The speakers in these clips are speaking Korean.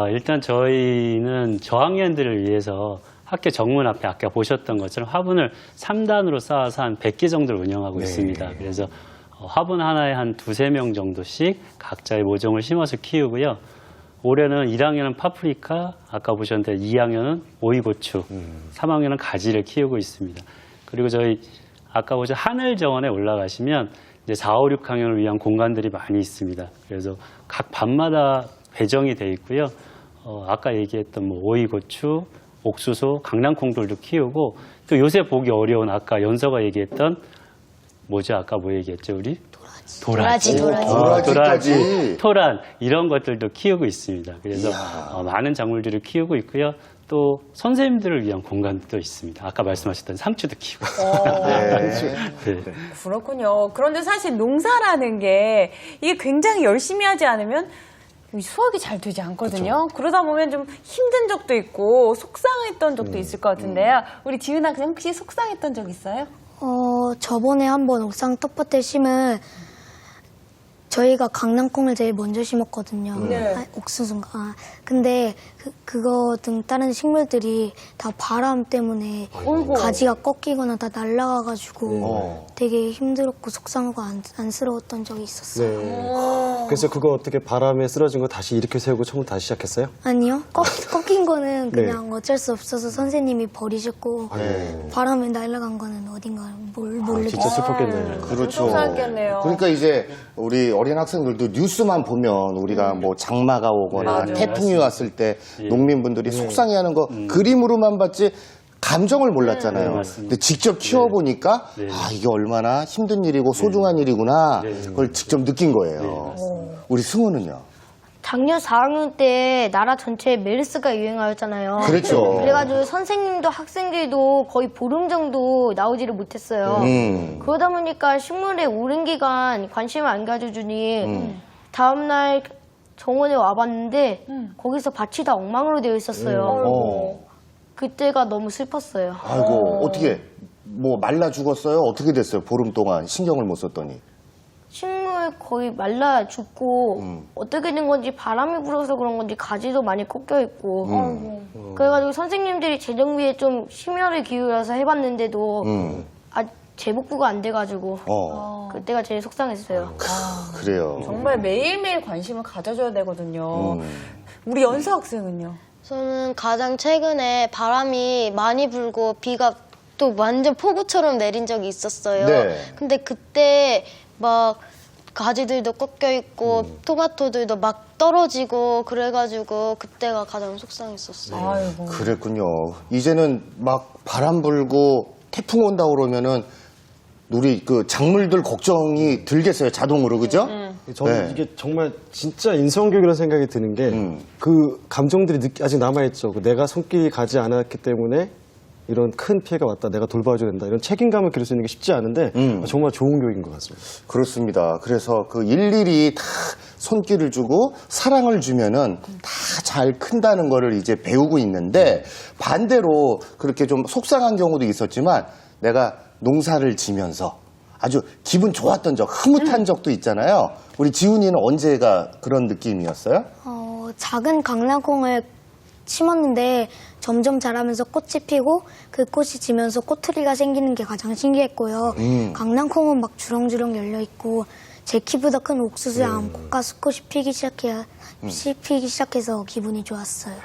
일단 저희는 저학년들을 위해서 학교 정문 앞에 아까 보셨던 것처럼 화분을 3단으로 쌓아서 한 100개 정도를 운영하고 있습니다. 그래서 화분 하나에 한 두세 명 정도씩 각자의 모종을 심어서 키우고요. 올해는 1학년은 파프리카, 아까 보셨는데 2학년은 오이고추, 3학년은 가지를 키우고 있습니다. 그리고 저희 아까 보신 하늘정원에 올라가시면 이제 4, 5, 6학년을 위한 공간들이 많이 있습니다. 그래서 각 반마다 배정이 돼 있고요. 아까 얘기했던 뭐 오이고추, 옥수수, 강낭콩들도 키우고 또 요새 보기 어려운 아까 연서가 얘기했던 뭐죠? 아까 뭐 얘기했죠 우리? 도라지, 토란 이런 것들도 키우고 있습니다. 그래서 많은 작물들을 키우고 있고요. 또 선생님들을 위한 공간도 있습니다. 아까 말씀하셨던 상추도 키우고 있습니다. 그렇군요. 그런데 사실 농사라는 게 이게 굉장히 열심히 하지 않으면 수확이 잘 되지 않거든요. 그쵸. 그러다 보면 좀 힘든 적도 있고 속상했던 적도 있을 것 같은데요. 우리 지은 학생 혹시 속상했던 적 있어요? 저번에 한번 옥상 텃밭에 심은 저희가 강낭콩을 제일 먼저 심었거든요. 옥수수인가. 근데 그거 등 다른 식물들이 다 바람 때문에 가지가 꺾이거나 다 날아가가지고 되게 힘들었고 속상하고 안쓰러웠던 적이 있었어요. 네. 그래서 그거 어떻게 바람에 쓰러진 거 다시 일으켜 세우고 처음 다시 시작했어요? 아니요. 꺾인 거는 그냥 어쩔 수 없어서 선생님이 버리셨고 바람에 날아간 거는 어딘가 모르겠어요. 진짜 슬펐겠네요. 그렇죠. 속상했겠네요. 그러니까 이제 우리 어린 학생들도 뉴스만 보면 우리가 뭐 장마가 오거나 태풍이 왔을 때 농민분들이 속상해하는 거 그림으로만 봤지 감정을 몰랐잖아요. 근데 직접 키워보니까 이게 얼마나 힘든 일이고 소중한 일이구나 그걸 직접 느낀 거예요. 우리 승우는요? 작년 4학년 때 나라 전체에 메르스가 유행하였잖아요. 그렇죠. 그래가지고 선생님도 학생들도 거의 보름 정도 나오지를 못했어요. 그러다 보니까 식물에 오랜 기간 관심을 안 가져주니 다음날 정원에 와봤는데 거기서 밭이 다 엉망으로 되어 있었어요. 그때가 너무 슬펐어요. 아이고 어떻게 뭐 말라 죽었어요? 어떻게 됐어요? 보름 동안 신경을 못 썼더니. 식물 거의 말라 죽고 어떻게 된 건지 바람이 불어서 그런 건지 가지도 많이 꺾여 있고 그래가지고 선생님들이 재정비에 좀 심혈을 기울여서 해봤는데도 재복구가 안 돼가지고 그때가 제일 속상했어요. 그래요. 정말 매일매일 관심을 가져줘야 되거든요. 우리 연수 학생은요? 저는 가장 최근에 바람이 많이 불고 비가 또 완전 폭우처럼 내린 적이 있었어요. 네. 근데 그때 막 가지들도 꺾여 있고 토마토들도 막 떨어지고 그래가지고 그때가 가장 속상했었어요. 아이고. 그랬군요. 이제는 막 바람 불고 태풍 온다 그러면은 우리 그 작물들 걱정이 들겠어요. 자동으로 그죠? 저는 이게 정말 진짜 인성교육이라는 생각이 드는 게 그 감정들이 아직 남아있죠. 내가 손길이 가지 않았기 때문에 이런 큰 피해가 왔다. 내가 돌봐줘야 된다. 이런 책임감을 기를 수 있는 게 쉽지 않은데 정말 좋은 교육인 것 같습니다. 그렇습니다. 그래서 그 일일이 다 손길을 주고 사랑을 주면은 다 잘 큰다는 거를 이제 배우고 있는데 반대로 그렇게 좀 속상한 경우도 있었지만 내가 농사를 지면서 아주 기분 좋았던 적, 흐뭇한 적도 있잖아요. 우리 지훈이는 언제가 그런 느낌이었어요? 작은 강낭콩을 심었는데 점점 자라면서 꽃이 피고 그 꽃이 지면서 꼬투리가 생기는 게 가장 신기했고요. 강낭콩은 막 주렁주렁 열려있고 제 키보다 큰 옥수수에 암꽃과 수꽃이 피기 시작해서 기분이 좋았어요.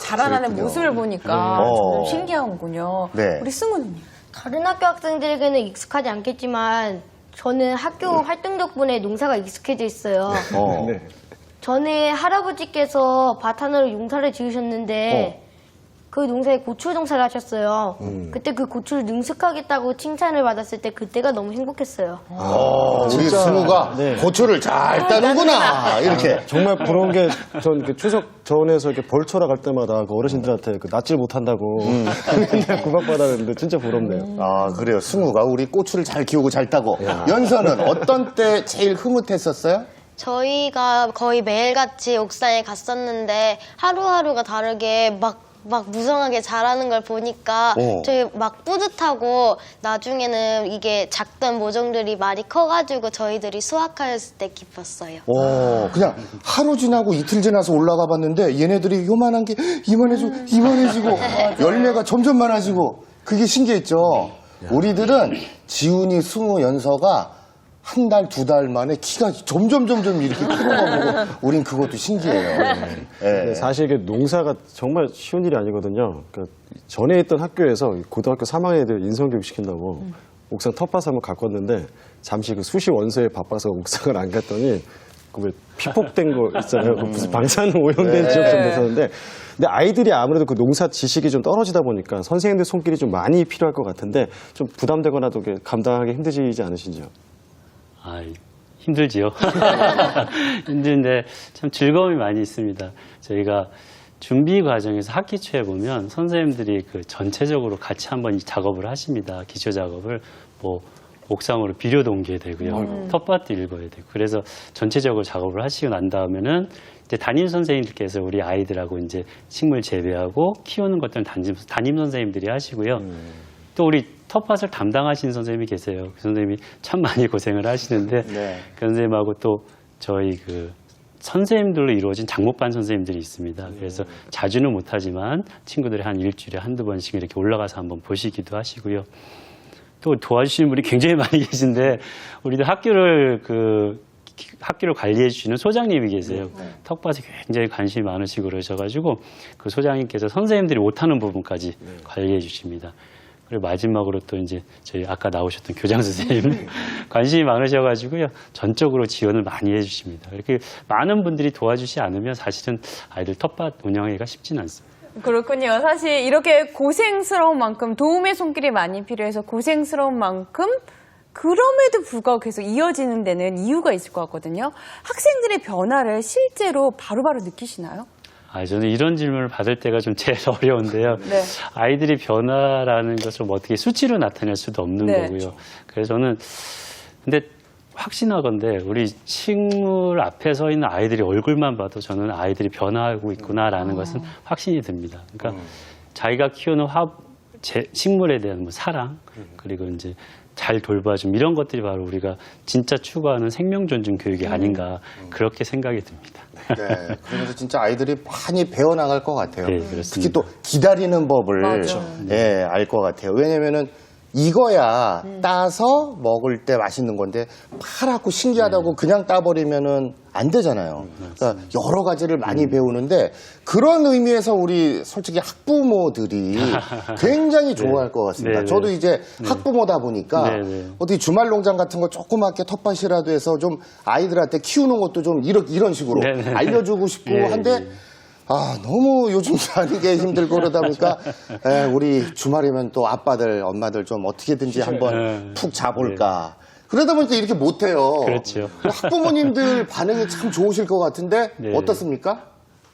자라나는 그랬군요. 모습을 보니까 좀 신기하군요. 네. 우리 승우는요? 다른 학교 학생들에게는 익숙하지 않겠지만 저는 학교 활동 덕분에 농사가 익숙해져 있어요. 전에 할아버지께서 밭 하나로 농사를 지으셨는데 그 농사에 고추 농사를 하셨어요. 그때 그 고추를 능숙하겠다고 칭찬을 받았을 때 그때가 너무 행복했어요. 우리 승우가 고추를 잘 따는구나. 이렇게. 정말 부러운 게 전 추석 전에서 이렇게 벌초라 갈 때마다 그 어르신들한테 그 낫질 못한다고 맨날 구박받았는데 진짜 부럽네요. 아, 그래요. 승우가 우리 고추를 잘 키우고 잘 따고. 연서는 어떤 때 제일 흐뭇했었어요? 저희가 거의 매일같이 옥상에 갔었는데 하루하루가 다르게 막 막 무성하게 자라는 걸 보니까 저희 막 뿌듯하고 나중에는 이게 작던 모종들이 많이 커가지고 저희들이 수확하였을 때 기뻤어요. 그냥 하루 지나고 이틀 지나서 올라가 봤는데 얘네들이 요만한 게 이만해지고 열매가 점점 많아지고 그게 신기했죠. 우리들은 지훈이, 승우, 연서가 한 달, 두 달 만에 키가 점점 이렇게 크는 거 보고 우린 그것도 신기해요. 네, 사실 이게 농사가 정말 쉬운 일이 아니거든요. 그러니까 전에 있던 학교에서 고등학교 3학년 애들 인성교육 시킨다고 옥상 텃밭 한번 갖고 왔는데 잠시 그 수시 원서에 바빠서 옥상을 안 갔더니 그 왜 피폭된 거 있잖아요. 그 무슨 방사능 오염된 지역 좀 됐었는데 근데 아이들이 아무래도 그 농사 지식이 좀 떨어지다 보니까 선생님들 손길이 좀 많이 필요할 것 같은데 좀 부담되거나도 감당하기 힘드시지 않으신지요? 힘들지요. 힘든데 참 즐거움이 많이 있습니다. 저희가 준비 과정에서 학기 초에 보면 선생님들이 그 전체적으로 같이 한번 이 작업을 하십니다. 기초 작업을 뭐 옥상으로 비료도 옮겨야 되고요. 텃밭도 읽어야 되고. 그래서 전체적으로 작업을 하시고 난 다음에는 이제 담임 선생님들께서 우리 아이들하고 이제 식물 재배하고 키우는 것들은 담임 선생님들이 하시고요. 또 우리 텃밭을 담당하시는 선생님이 계세요. 그 선생님이 참 많이 고생을 하시는데 그 선생님하고 또 저희 그 선생님들로 이루어진 장목반 선생님들이 있습니다. 그래서 자주는 못하지만 친구들이 한 일주일에 한두 번씩 이렇게 올라가서 한번 보시기도 하시고요. 또 도와주시는 분이 굉장히 많이 계신데 우리들 학교를 관리해 주시는 소장님이 계세요. 텃밭에 굉장히 관심이 많으시고 그러셔가지고 그 소장님께서 선생님들이 못하는 부분까지 관리해 주십니다. 그리고 마지막으로 또 이제 저희 아까 나오셨던 교장 선생님 관심이 많으셔가지고요. 전적으로 지원을 많이 해주십니다. 이렇게 많은 분들이 도와주시지 않으면 사실은 아이들 텃밭 운영하기가 쉽지는 않습니다. 그렇군요. 사실 이렇게 고생스러운 만큼 도움의 손길이 많이 필요해서 고생스러운 만큼 그럼에도 불구하고 계속 이어지는 데는 이유가 있을 것 같거든요. 학생들의 변화를 실제로 바로바로 느끼시나요? 저는 이런 질문을 받을 때가 좀 제일 어려운데요. 네. 아이들이 변화라는 것을 뭐 어떻게 수치로 나타낼 수도 없는 네. 거고요. 그래서 저는 근데 확신하건대 우리 식물 앞에 서 있는 아이들이 얼굴만 봐도 저는 아이들이 변화하고 있구나라는 것은 확신이 듭니다. 그러니까 자기가 키우는 식물에 대한 뭐 사랑 그리고 이제 잘 돌봐줌 이런 것들이 바로 우리가 진짜 추구하는 생명 존중 교육이 아닌가 그렇게 생각이 듭니다. 네, 그러면서 진짜 아이들이 많이 배워나갈 것 같아요. 네, 그렇습니다. 특히 또 기다리는 법을 알 것 같아요. 왜냐면은 익어야 따서 먹을 때 맛있는 건데 파랗고 신기하다고 그냥 따버리면은 안 되잖아요. 그러니까 여러 가지를 많이 배우는데 그런 의미에서 우리 솔직히 학부모들이 굉장히 좋아할 것 같습니다. 네, 네. 저도 이제 학부모다 보니까 네, 네. 어디 주말 농장 같은 거 조그맣게 텃밭이라도 해서 좀 아이들한테 키우는 것도 좀 이런 식으로 네, 네. 알려주고 싶고 예, 한데 너무 요즘 사는 게 힘들고 그러다 보니까 우리 주말이면 또 아빠들, 엄마들 좀 어떻게든지 한번 푹 자볼까. 그러다 보니까 이렇게 못해요. 그렇죠. 학부모님들 반응이 참 좋으실 것 같은데 네. 어떻습니까?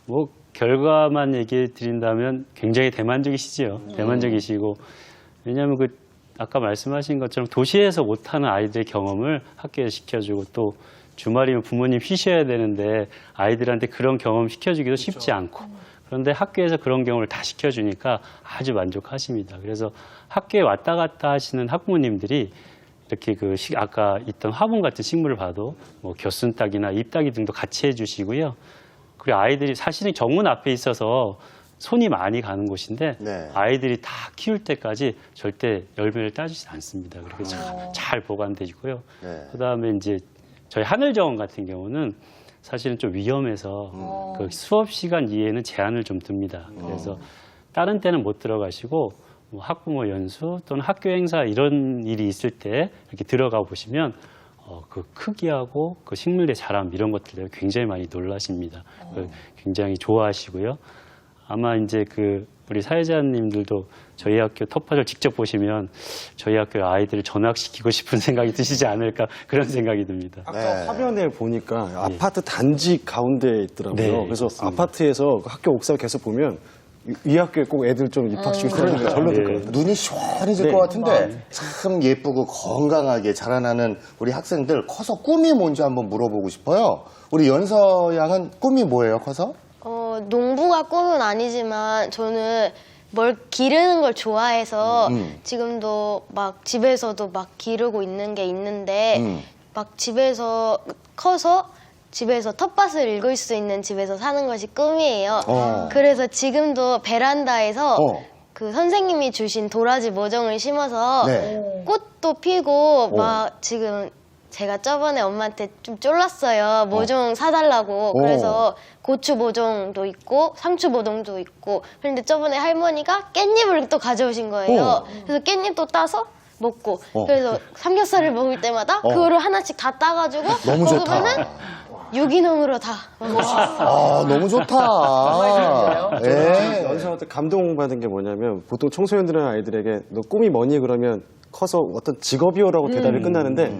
뭐 결과만 얘기해 드린다면 굉장히 대만족이시죠. 대만족이시고 왜냐하면 그 아까 말씀하신 것처럼 도시에서 못하는 아이들의 경험을 학교에 시켜주고 또 주말이면 부모님 쉬셔야 되는데 아이들한테 그런 경험 시켜주기도 쉽지 않고 그런데 학교에서 그런 경험을 다 시켜주니까 아주 만족하십니다. 그래서 학교에 왔다 갔다 하시는 학부모님들이 이렇게 아까 있던 화분 같은 식물을 봐도 뭐 겨순 따기나 잎 따기 등도 같이 해주시고요. 그리고 아이들이 사실은 정문 앞에 있어서 손이 많이 가는 곳인데 네. 아이들이 다 키울 때까지 절대 열매를 따주지 않습니다. 그렇게 잘 보관돼 있고요. 네. 그다음에 이제 저희 하늘정원 같은 경우는 사실은 좀 위험해서 그 수업 시간 이외에는 제한을 좀 둡니다. 그래서 다른 때는 못 들어가시고 뭐 학부모 연수 또는 학교 행사 이런 일이 있을 때 이렇게 들어가 보시면 그 크기하고 그 식물의 자람 이런 것들에 굉장히 많이 놀라십니다. 굉장히 좋아하시고요. 아마 이제 우리 사회자님들도 저희 학교 텃밭을 직접 보시면 저희 학교 아이들을 전학시키고 싶은 생각이 드시지 않을까 그런 생각이 듭니다. 아까 화면에 보니까 아파트 단지 가운데에 있더라고요. 네, 그래서 그렇습니다. 아파트에서 학교 옥상 계속 보면 이 학교에 꼭 애들 좀 입학시키고 싶은 절로 네. 들거든요. 눈이 시원해질 네. 것 같은데 참 예쁘고 건강하게 자라나는 우리 학생들 커서 꿈이 뭔지 한번 물어보고 싶어요. 우리 연서 양은 꿈이 뭐예요, 커서? 농부가 꿈은 아니지만 저는 뭘 기르는 걸 좋아해서 지금도 막 집에서도 막 기르고 있는 게 있는데 막 집에서 커서 집에서 텃밭을 읽을 수 있는 집에서 사는 것이 꿈이에요. 그래서 지금도 베란다에서 그 선생님이 주신 도라지 모종을 심어서 네. 꽃도 피고 막 지금 제가 저번에 엄마한테 좀 쫄랐어요. 모종 사달라고. 그래서 고추 모종도 있고 상추 모종도 있고. 그런데 저번에 할머니가 깻잎을 또 가져오신 거예요. 그래서 깻잎도 따서 먹고. 그래서 삼겹살을 먹을 때마다 그거를 하나씩 다 따가지고 너무 좋다. 먹으면은 유기농으로 다 먹을 수 있어요. 아, 너무 좋다. 예. 연수할 때 감동받은 게 뭐냐면 보통 청소년들이나 아이들에게 너 꿈이 뭐니 그러면 커서 어떤 직업이요라고 대답이 끝나는데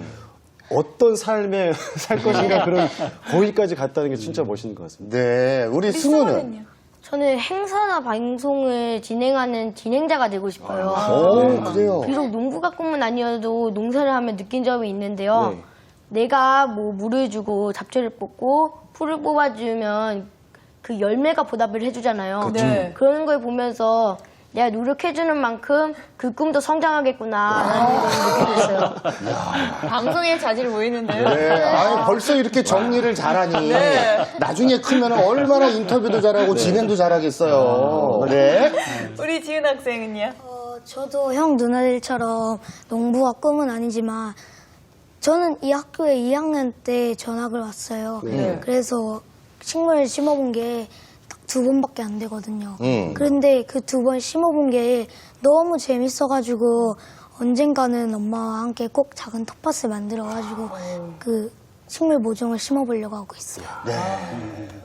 어떤 삶에 살 것인가 그런 거기까지 갔다는 게 진짜 멋있는 것 같습니다. 네, 우리 승우는? 저는 행사나 방송을 진행하는 진행자가 되고 싶어요. 오, 그래요? 비록 농부가 꿈은 아니어도 농사를 하면 느낀 점이 있는데요. 네. 내가 뭐 물을 주고 잡초를 뽑고 풀을 뽑아주면 그 열매가 보답을 해주잖아요. 네. 그러는 걸 보면서 내가 노력해주는 만큼 그 꿈도 성장하겠구나라는 걸 느끼고 있어요. 방송에 자질 보이는데요. 네, 아니 벌써 이렇게 정리를 잘하니 나중에 크면 얼마나 인터뷰도 잘하고 진행도 잘하겠어요. 네. 우리 지은 학생은요? 저도 형 누나들처럼 농부가 꿈은 아니지만 저는 이 학교에 2학년 때 전학을 왔어요. 그래서 식물을 심어본 게 딱 2번밖에 안 되거든요. 그런데 그 2번 심어본 게 너무 재밌어가지고 언젠가는 엄마와 함께 꼭 작은 텃밭을 만들어가지고 그 식물 모종을 심어보려고 하고 있어요. 네.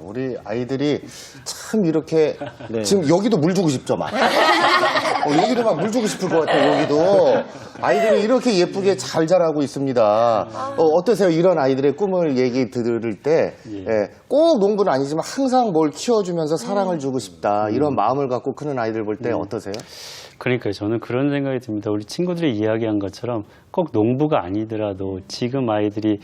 우리 아이들이 참 이렇게 지금 여기도 물 주고 싶죠, 막. 여기도 막 물 주고 싶을 것 같아요, 여기도. 아이들이 이렇게 예쁘게 잘 자라고 있습니다. 어떠세요? 이런 아이들의 꿈을 얘기 들을 때, 꼭 농부는 아니지만 항상 뭘 키워주면서 사랑을 주고 싶다. 이런 마음을 갖고 크는 아이들 볼 때 어떠세요? 그러니까 저는 그런 생각이 듭니다. 우리 친구들이 이야기한 것처럼 꼭 농부가 아니더라도 지금 아이들이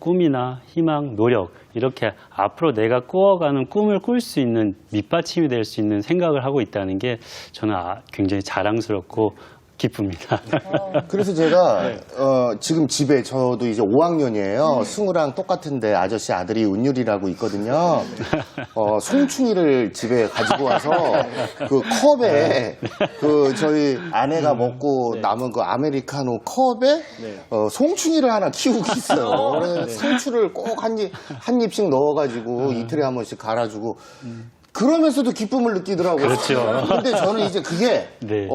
꿈이나 희망, 노력 이렇게 앞으로 내가 꾸어가는 꿈을 꿀 수 있는 밑받침이 될 수 있는 생각을 하고 있다는 게 저는 굉장히 자랑스럽고 기쁩니다. 그래서 제가 지금 집에 저도 이제 5학년이에요. 승우랑 똑같은데 아저씨 아들이 은율이라고 있거든요. 송충이를 집에 가지고 와서 그 컵에 그 저희 아내가 먹고 남은 그 아메리카노 컵에 송충이를 하나 키우고 있어요. 그래서 상추를 꼭 한 입씩 넣어가지고 이틀에 한 번씩 갈아주고 그러면서도 기쁨을 느끼더라고요. 그렇죠. 근데 저는 이제 그게 네.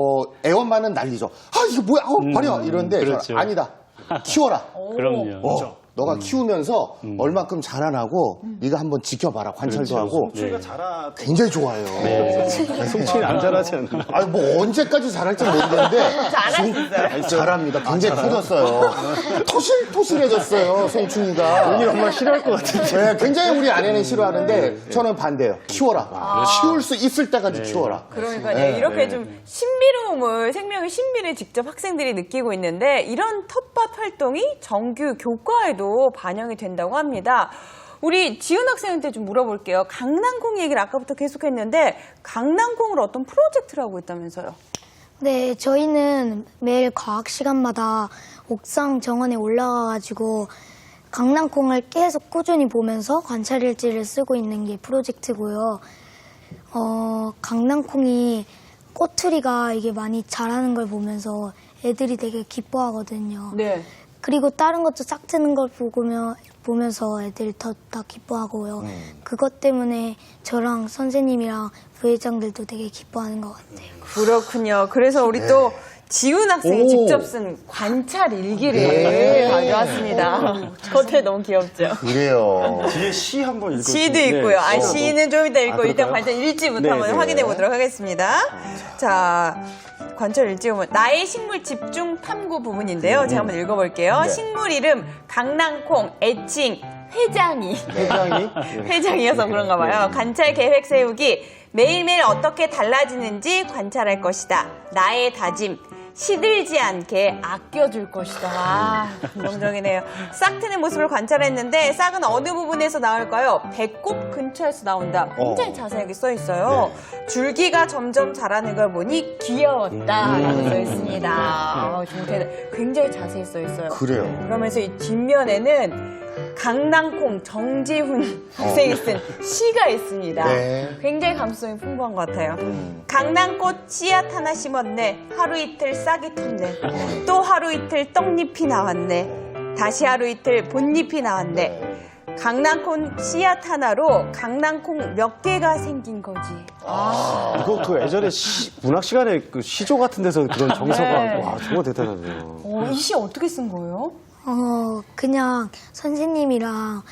애엄마는 난리죠. 아 이거 뭐야? 버려 이런데 그렇죠. 저는 아니다. 키워라. 그럼요. 너가 키우면서 얼만큼 자라나고 네가 한번 지켜봐라. 관찰도 하고 송이가 자라 굉장히 좋아해요. 송치는 안 자라지 않나? 아니 뭐 언제까지 자랄지 모르겠는데 잘합니다. 굉장히 커졌어요. 토실토실해졌어요. 송충이가. 은희 엄마 싫어할 것 같은데. 네, 굉장히 우리 아내는 싫어하는데 저는 반대예요. 키워라. 키울 수 있을 때까지 키워라. 그러니까요. 이렇게 좀 신비로움을, 생명의 신비를 직접 학생들이 느끼고 있는데 이런 텃밭 활동이 정규 교과에도 반영이 된다고 합니다. 우리 지은 학생한테 좀 물어볼게요. 강낭콩 얘기를 아까부터 계속했는데 강낭콩을 어떤 프로젝트를 하고 있다면서요? 네, 저희는 매일 과학 시간마다 옥상 정원에 올라가가지고 강낭콩을 계속 꾸준히 보면서 관찰 일지를 쓰고 있는 게 프로젝트고요. 강낭콩이 꼬투리가 이게 많이 자라는 걸 보면서 애들이 되게 기뻐하거든요. 네. 그리고 다른 것도 싹 트는 걸 보면서 애들이 더 기뻐하고요. 그것 때문에 저랑 선생님이랑 부회장들도 되게 기뻐하는 것 같아요. 그렇군요. 그래서 우리 또 지훈 학생이 직접 쓴 관찰 일기를 가져왔습니다. 겉에 너무 귀엽죠? 그래요. 뒤에 시 한번 읽어주세요. 시도 있고요. 네. 시는 좀 이따 읽고 일단 그럴까요? 관찰 일지부터 네, 한번 네. 확인해 보도록 하겠습니다. 자, 관찰 일지 보면 나의 식물 집중 탐구 부분인데요. 제가 한번 읽어볼게요. 식물 이름 강낭콩, 애칭 회장이. 회장이어서 그런가 봐요. 관찰 계획 세우기. 매일매일 어떻게 달라지는지 관찰할 것이다. 나의 다짐. 시들지 않게 아껴줄 것이다. 아, 긍정적이네요. 싹 트는 모습을 관찰했는데 싹은 어느 부분에서 나올까요? 배꼽 근처에서 나온다. 굉장히 자세하게 써 있어요. 줄기가 점점 자라는 걸 보니 귀여웠다라고 써 있습니다. 굉장히 자세히 써 있어요. 그래요. 그러면서 이 뒷면에는 강낭콩 정지훈 학생이 쓴 시가 있습니다. 네. 굉장히 감수성이 풍부한 것 같아요. 강낭꽃 씨앗 하나 심었네. 하루 이틀 싹이 텄네. 또 하루 이틀 떡잎이 나왔네. 다시 하루 이틀 봇잎이 나왔네. 강낭콩 씨앗 하나로 강낭콩 몇 개가 생긴 거지. 이거 그 예전에 문학 시간에 그 시조 같은 데서 그런 정서가 네. 와 정말 대단하네요. 이 시 어떻게 쓴 거예요? 그냥 선생님이랑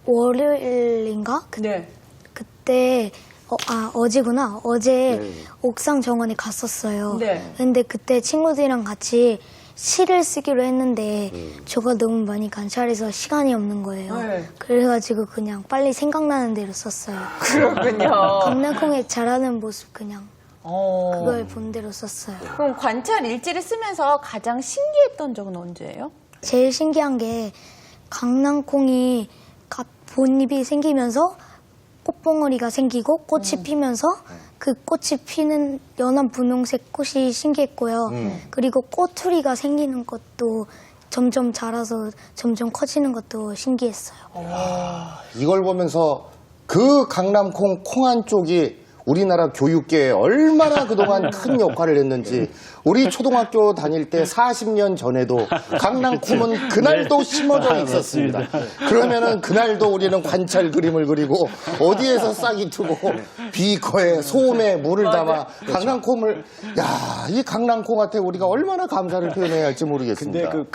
월요일인가? 네. 그때 어제구나. 어제 네. 옥상 정원에 갔었어요. 네. 근데 그때 친구들이랑 같이 시를 쓰기로 했는데 저가 너무 많이 관찰해서 시간이 없는 거예요. 네. 그래가지고 그냥 빨리 생각나는 대로 썼어요. 그렇군요. 강낭콩의 자라는 모습 그냥 그걸 본 대로 썼어요. 그럼 관찰 일지를 쓰면서 가장 신기했던 적은 언제예요? 제일 신기한 게 강낭콩이 봇잎이 생기면서 꽃봉오리가 생기고 꽃이 피면서 그 꽃이 피는 연한 분홍색 꽃이 신기했고요. 그리고 꼬투리가 생기는 것도 점점 자라서 점점 커지는 것도 신기했어요. 이걸 보면서 그 강남콩 콩한 쪽이 우리나라 교육계에 얼마나 그동안 큰 역할을 했는지 우리 초등학교 다닐 때 40년 전에도 강낭콩은 그날도 심어져 있었습니다. 그러면은 그날도 우리는 관찰 그림을 그리고 어디에서 싹이 트고 비커에 소음에 물을 담아 강낭콩을 이 강낭콩한테 우리가 얼마나 감사를 표현해야 할지 모르겠습니다. 근데 그